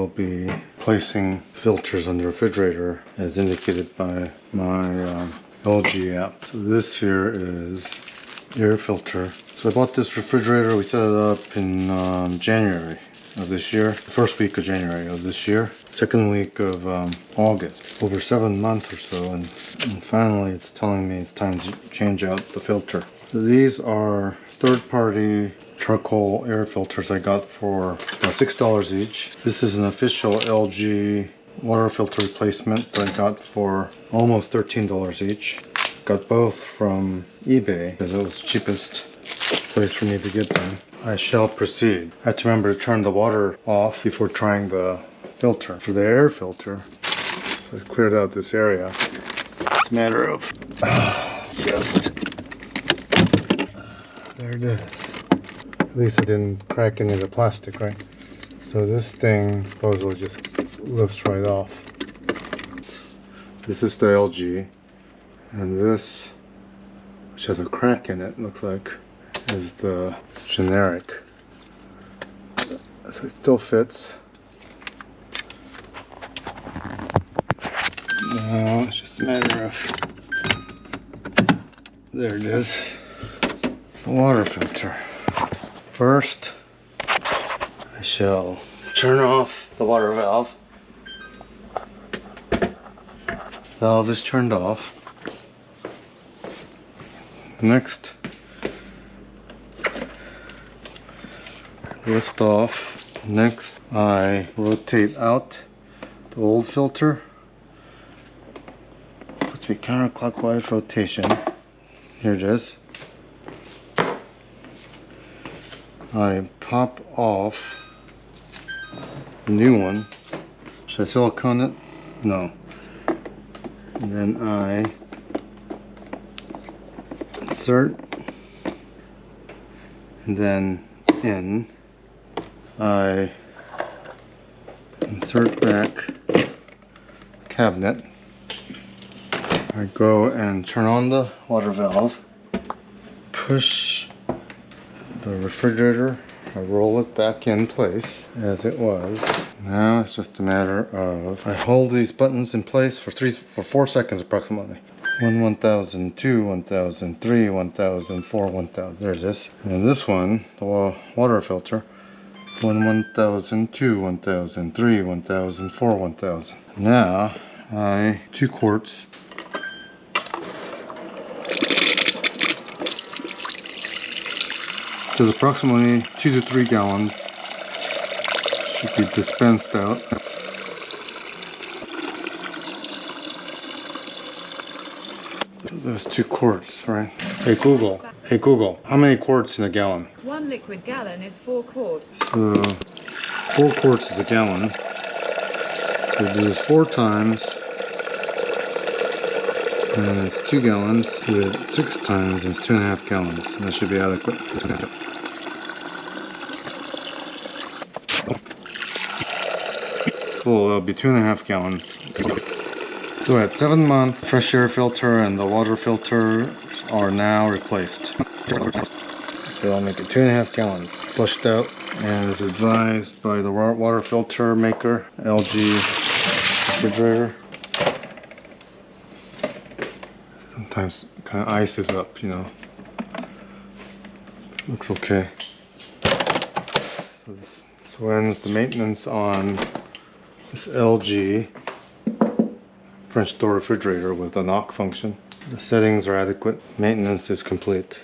will be placing filters on the refrigerator as indicated by my LG app. So this here is air filter. So I bought this refrigerator. We set it up in January of this year, the first week of January of this year, second week of August, over 7 months or so, and finally it's telling me it's time to change out the filter. So these are third-party charcoal air filters I got for about $6 each. This is an official LG water filter replacement that I got for almost $13 each. Got both from eBay because it was the cheapest place for me to get them. I shall proceed. I have to remember to turn the water off before trying the filter. For the air filter, so I cleared out this area. It's a matter of just there it is. At least I didn't crack any of the plastic, right? So this thing supposedly just lifts right off. This is the LG, and this, which has a crack in it, looks like, is the generic. So it still fits. Now it's just a matter of, there it is, the water filter. First, I shall turn off the water valve. Valve is turned off. Next, lift off. Next, I rotate out the old filter. Puts me counterclockwise rotation. Here it is. I pop off the new one. Should I silicone it? No. And then I insert, and then in, I insert back cabinet. I go and turn on the water valve, push the refrigerator, I roll it back in place as it was. Now it's just a matter of, I hold these buttons in place for 4 seconds approximately. 1000, 2, 1000, 3, 1000, 4, 1000. There's this. And this one, the water filter, 1000, 2, 1000, 3, 1000, 4, 1000. Now, 2 quarts. It says approximately 2 to 3 gallons should be dispensed out. There's 2 quarts, right? Hey Google, how many quarts in a gallon? 1 liquid gallon is 4 quarts. So 4 quarts is a gallon. So do this 4 times, and it's 2 gallons. Do it 6 times, and it's 2.5 gallons. And that should be adequate. Cool, that'll be 2.5 gallons. So at 7 months, fresh air filter and the water filter are now replaced. So I'll make it 2.5 gallons. Flushed out, and is advised by the water filter maker, LG refrigerator. Sometimes kind of ices up, you know. Looks okay. So ends the maintenance on this LG French door refrigerator with a knock function. The settings are adequate. Maintenance is complete.